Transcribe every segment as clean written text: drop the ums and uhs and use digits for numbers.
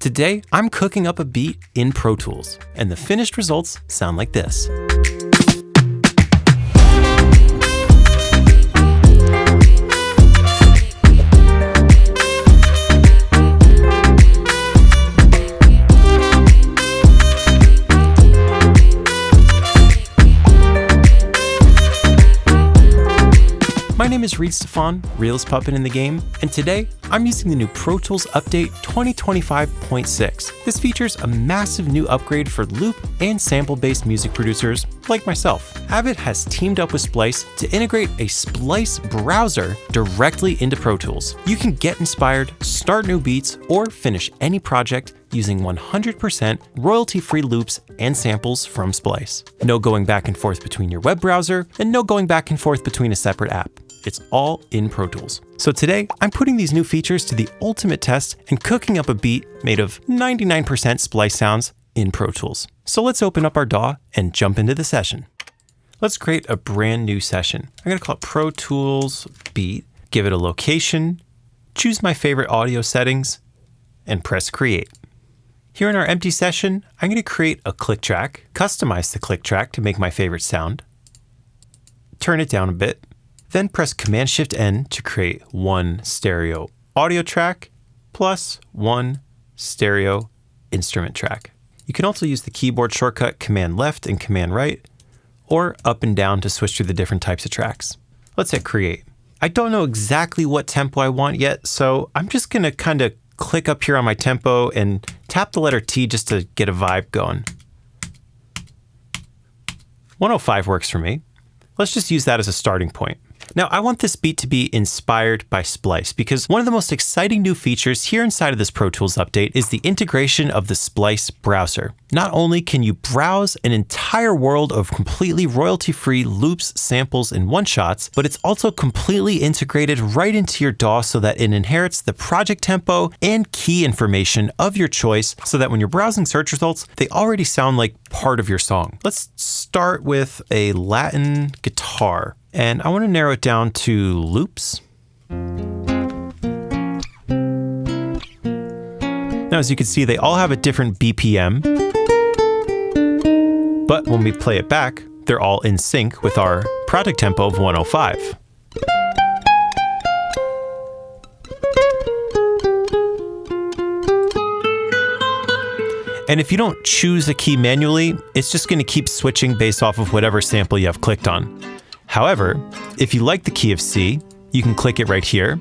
Today, I'm cooking up a beat in Pro Tools, and the finished results sound like this. My name is Reid Stefan, realest puppet in the game, and today I'm using the new Pro Tools Update 2025.6. This features a massive new upgrade for loop and sample-based music producers like myself. Avid has teamed up with Splice to integrate a Splice browser directly into Pro Tools. You can get inspired, start new beats, or finish any project using 100% royalty-free loops and samples from Splice. No going back and forth between your web browser, and no going back and forth between a separate app. It's all in Pro Tools. So today, I'm putting these new features to the ultimate test and cooking up a beat made of 99% Splice sounds in Pro Tools. So let's open up our DAW and jump into the session. Let's create a brand new session. I'm gonna call it Pro Tools Beat, give it a location, choose my favorite audio settings, and press Create. Here in our empty session, I'm gonna create a click track, customize the click track to make my favorite sound, turn it down a bit, then press Command-Shift-N to create one stereo audio track plus one stereo instrument track. You can also use the keyboard shortcut Command-Left and Command-Right, or up and down to switch through the different types of tracks. Let's hit Create. I don't know exactly what tempo I want yet, so I'm just gonna kind of click up here on my tempo and tap the letter T just to get a vibe going. 105 works for me. Let's just use that as a starting point. Now, I want this beat to be inspired by Splice because one of the most exciting new features here inside of this Pro Tools update is the integration of the Splice browser. Not only can you browse an entire world of completely royalty-free loops, samples, and one-shots, but it's also completely integrated right into your DAW so that it inherits the project tempo and key information of your choice so that when you're browsing search results, they already sound like part of your song. Let's start with a Latin guitar. And I want to narrow it down to loops. Now, as you can see, they all have a different BPM, but when we play it back, they're all in sync with our project tempo of 105. And if you don't choose a key manually, it's just going to keep switching based off of whatever sample you have clicked on. However, if you like the key of C, you can click it right here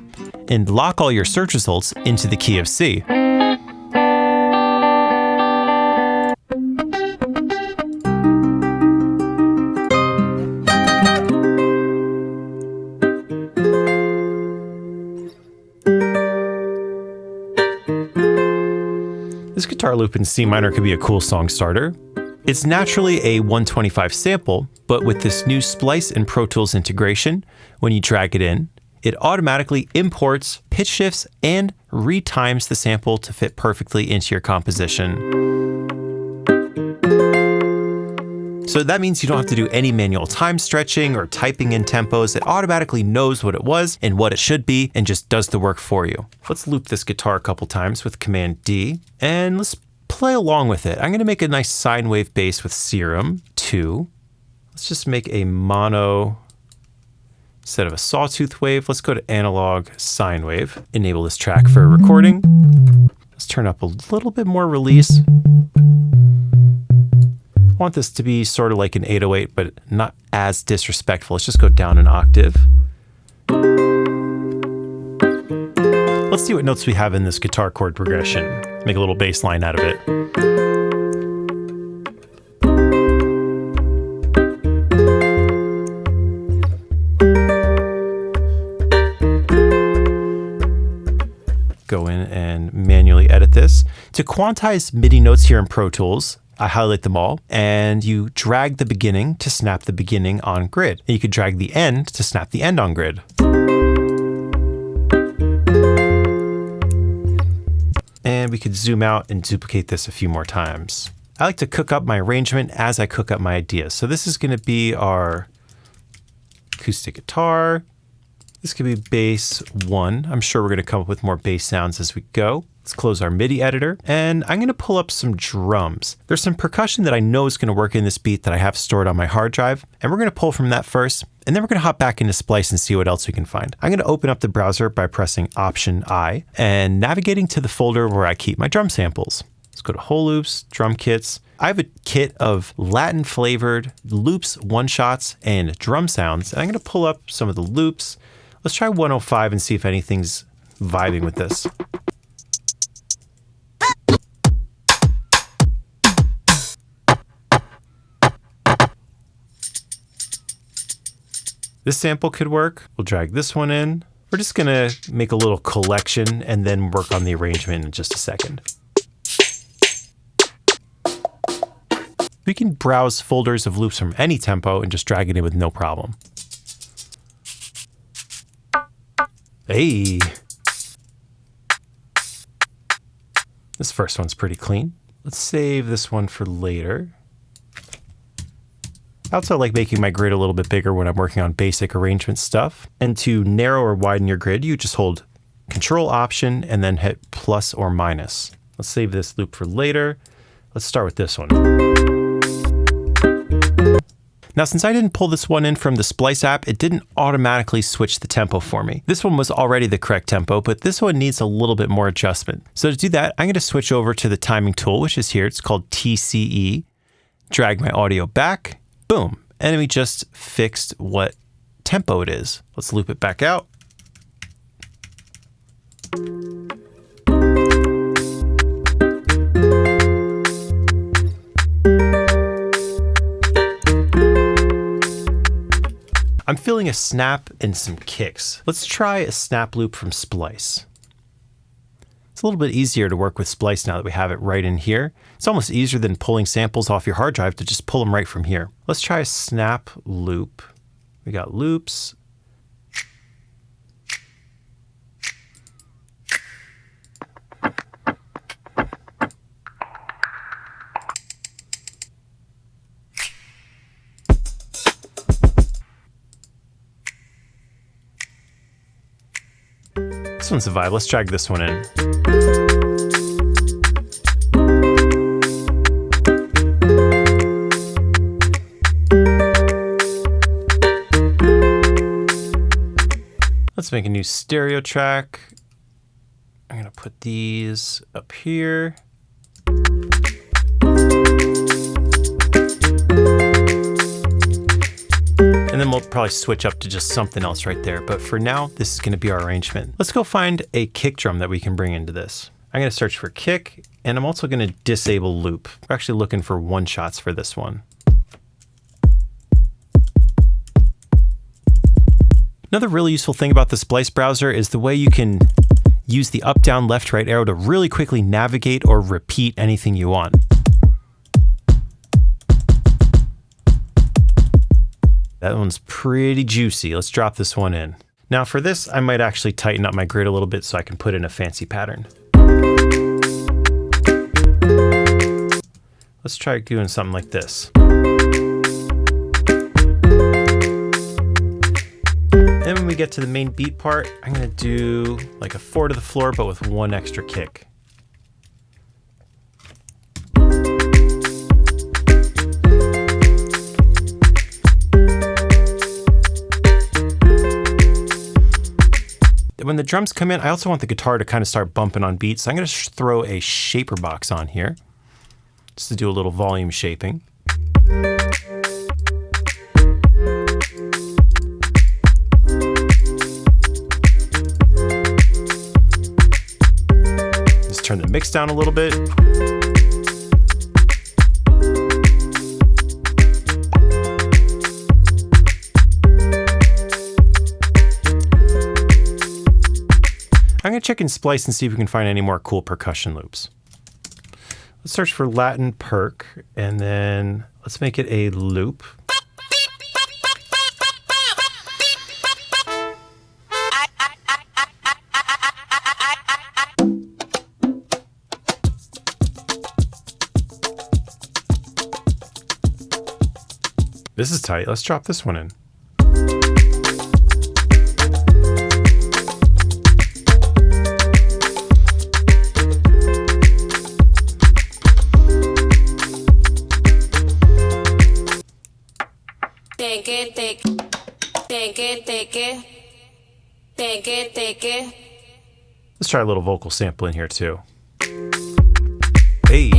and lock all your search results into the key of C. This guitar loop in C minor could be a cool song starter. It's naturally a 125 sample, but with this new Splice and Pro Tools integration, when you drag it in, it automatically imports pitch shifts and retimes the sample to fit perfectly into your composition. So that means you don't have to do any manual time stretching or typing in tempos. It automatically knows what it was and what it should be and just does the work for you. Let's loop this guitar a couple times with Command D, and let's play along with it. I'm going to make a nice sine wave bass with Serum 2. Let's just make a mono instead of a sawtooth wave. Let's go to analog sine wave. Enable this track for recording. Let's turn up a little bit more release. I want this to be sort of like an 808, but not as disrespectful. Let's just go down an octave. Let's see what notes we have in this guitar chord progression. Make a little bass line out of it. Go in and manually edit this. To quantize MIDI notes here in Pro Tools, I highlight them all, and you drag the beginning to snap the beginning on grid. And you could drag the end to snap the end on grid. And we could zoom out and duplicate this a few more times. I like to cook up my arrangement as I cook up my ideas. So this is going to be our acoustic guitar. This could be bass 1. I'm sure we're going to come up with more bass sounds as we go. Let's close our MIDI editor, and I'm going to pull up some drums. There's some percussion that I know is going to work in this beat that I have stored on my hard drive, and we're going to pull from that first, and then we're going to hop back into Splice and see what else we can find. I'm going to open up the browser by pressing Option I and navigating to the folder where I keep my drum samples. Let's go to Whole Loops, Drum Kits. I have a kit of Latin flavored loops, one-shots, and drum sounds, and I'm going to pull up some of the loops. Let's try 105 and see if anything's vibing with this. This sample could work. We'll drag this one in. We're just gonna make a little collection and then work on the arrangement in just a second. We can browse folders of loops from any tempo and just drag it in with no problem. Hey! This first one's pretty clean. Let's save this one for later. I also like making my grid a little bit bigger when I'm working on basic arrangement stuff. And to narrow or widen your grid, you just hold Control Option and then hit plus or minus. Let's save this loop for later. Let's start with this one. Now, since I didn't pull this one in from the Splice app, it didn't automatically switch the tempo for me. This one was already the correct tempo, but this one needs a little bit more adjustment. So to do that, I'm going to switch over to the timing tool, which is here. It's called TCE. Drag my audio back. Boom. And we just fixed what tempo it is. Let's loop it back out. I'm feeling a snap and some kicks. Let's try a snap loop from Splice. It's a little bit easier to work with Splice now that we have it right in here. It's almost easier than pulling samples off your hard drive to just pull them right from here. Let's try a snap loop. We got loops. This one's a vibe. Let's drag this one in. Let's make a new stereo track. I'm going to put these up here. And then we'll probably switch up to just something else right there. But for now, this is going to be our arrangement. Let's go find a kick drum that we can bring into this. I'm going to search for kick, and I'm also going to disable loop. We're actually looking for one shots for this one. Another really useful thing about the Splice browser is the way you can use the up, down, left, right arrow to really quickly navigate or repeat anything you want. That one's pretty juicy. Let's drop this one in. Now for this, I might actually tighten up my grid a little bit so I can put in a fancy pattern. Let's try doing something like this. Then when we get to the main beat part, I'm gonna do like a 4 to the floor, but with one extra kick. When the drums come in, I also want the guitar to kind of start bumping on beats. So I'm going to throw a shaper box on here just to do a little volume shaping. Just turn the mix down a little bit. I'm going to check in Splice and see if we can find any more cool percussion loops. Let's search for Latin perc, and then let's make it a loop. This is tight. Let's drop this one in. Let's try a little vocal sample in here too. Hey.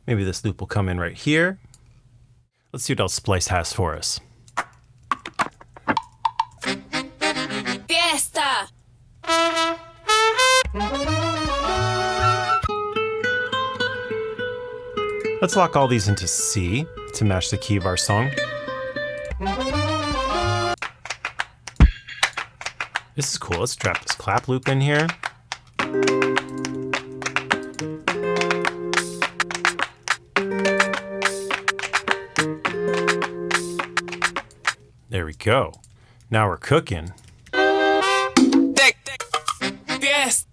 Maybe this loop will come in right here. Let's see what else Splice has for us. Fiesta! Let's lock all these into C to match the key of our song. This is cool. Let's drop this clap loop in here. There we go. Now we're cooking. Yes.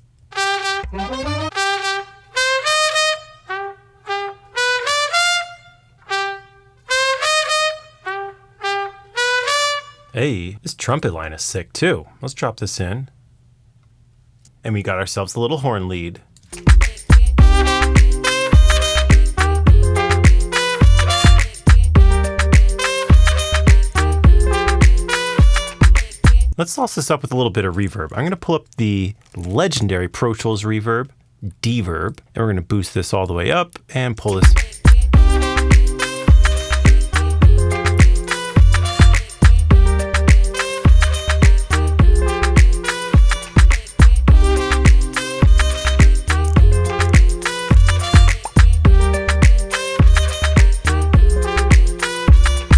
Hey, this trumpet line is sick too. Let's drop this in. And we got ourselves a little horn lead. Let's sauce this up with a little bit of reverb. I'm going to pull up the legendary Pro Tools reverb, Deverb, and we're going to boost this all the way up and pull this.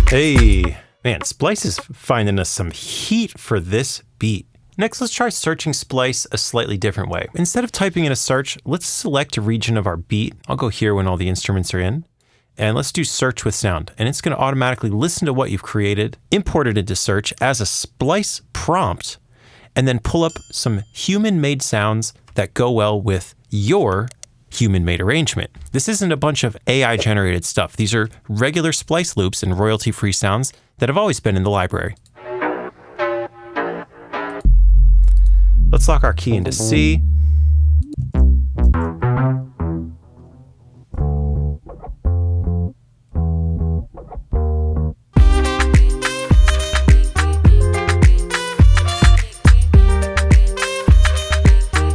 Hey. Man, Splice is finding us some heat for this beat. Next, let's try searching Splice a slightly different way. Instead of typing in a search, let's select a region of our beat. I'll go here when all the instruments are in. And let's do search with sound. And it's going to automatically listen to what you've created, import it into search as a Splice prompt, and then pull up some human-made sounds that go well with your human-made arrangement. This isn't a bunch of AI-generated stuff. These are regular Splice loops and royalty-free sounds that have always been in the library. Let's lock our key into C.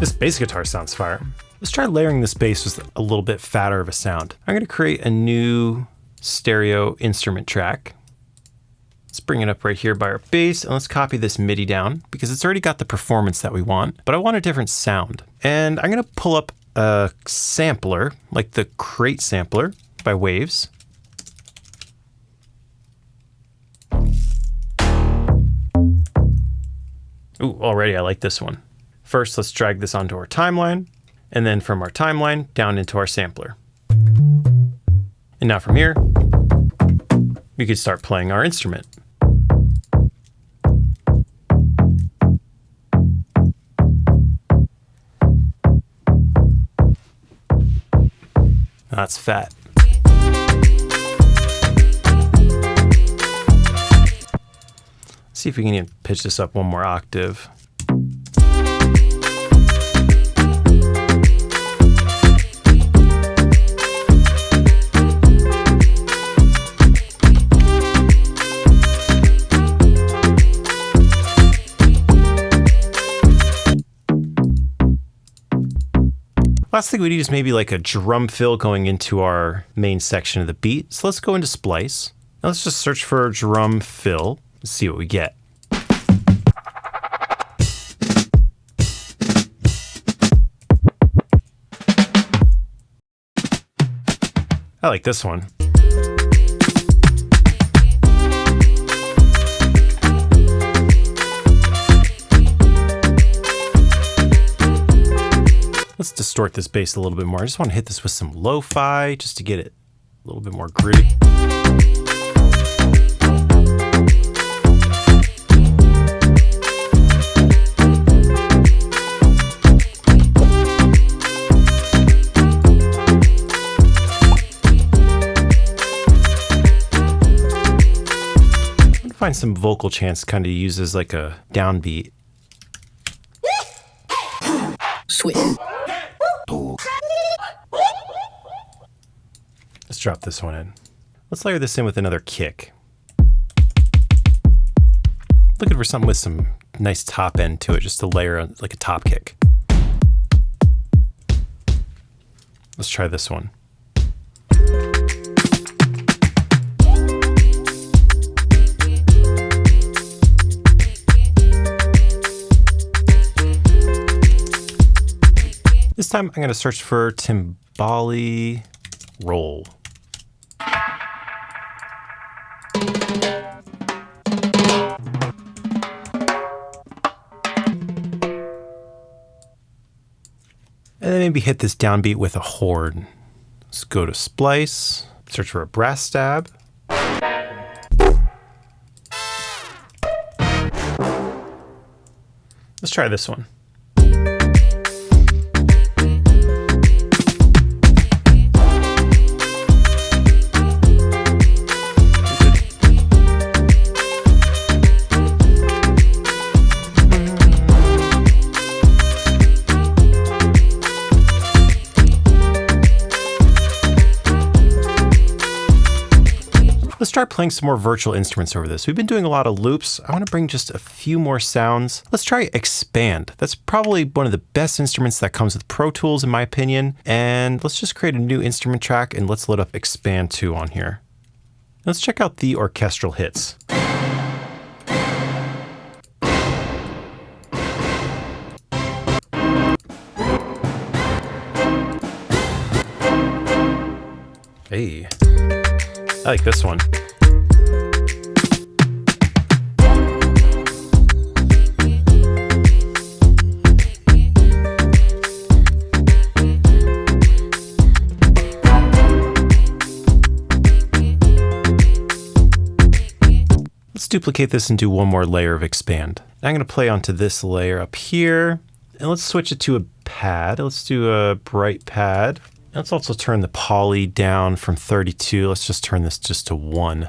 This bass guitar sounds fire. Let's try layering this bass with a little bit fatter of a sound. I'm going to create a new stereo instrument track. Let's bring it up right here by our bass, and let's copy this MIDI down because it's already got the performance that we want, but I want a different sound. And I'm gonna pull up a sampler, like the Crate sampler by Waves. Ooh, already I like this one. First, let's drag this onto our timeline, and then from our timeline down into our sampler. And now from here, we could start playing our instrument. That's fat. Let's see if we can even pitch this up one more octave. Last thing we need is maybe like a drum fill going into our main section of the beat. So let's go into Splice. Now let's just search for drum fill and see what we get. I like this one. Let's distort this bass a little bit more. I just want to hit this with some lo-fi just to get it a little bit more gritty. find some vocal chants kind of used as like a downbeat. Sweet. Let's drop this one in. Let's layer this in with another kick. Looking for something with some nice top end to it, just to layer like a top kick. Let's try this one. This time I'm going to search for timbali roll. And then maybe hit this downbeat with a horn. Let's go to splice, search for a brass stab. Let's try this one. Let's start playing some more virtual instruments over this. We've been doing a lot of loops. I want to bring just a few more sounds. Let's try Expand. That's probably one of the best instruments that comes with Pro Tools in my opinion. And let's just create a new instrument track and let's load up Expand 2 on here. Let's check out the orchestral hits. Hey. I like this one. Let's duplicate this and do one more layer of expand. Now I'm going to play onto this layer up here, and let's switch it to a pad. Let's do a bright pad. Let's also turn the poly down from 32. Let's just turn this just to 1.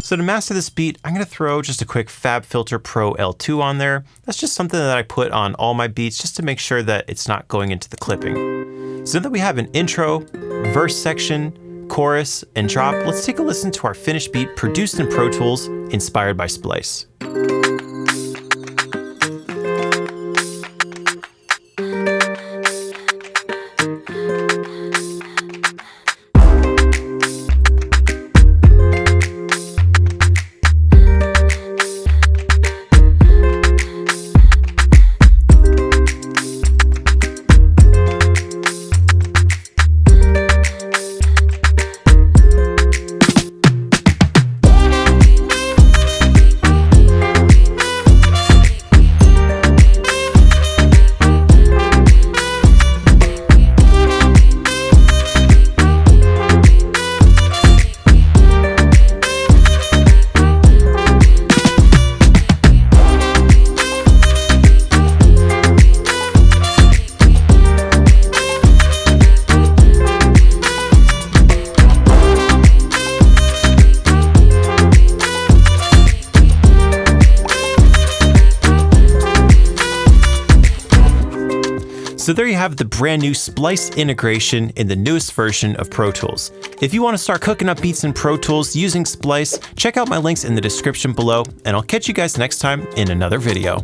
So to master this beat, I'm going to throw just a quick FabFilter Pro L2 on there. That's just something that I put on all my beats just to make sure that it's not going into the clipping. So that we have an intro, verse section, chorus, and drop, let's take a listen to our finished beat produced in Pro Tools, inspired by Splice. So there you have the brand new Splice integration in the newest version of Pro Tools. If you want to start cooking up beats in Pro Tools using Splice, check out my links in the description below, and I'll catch you guys next time in another video.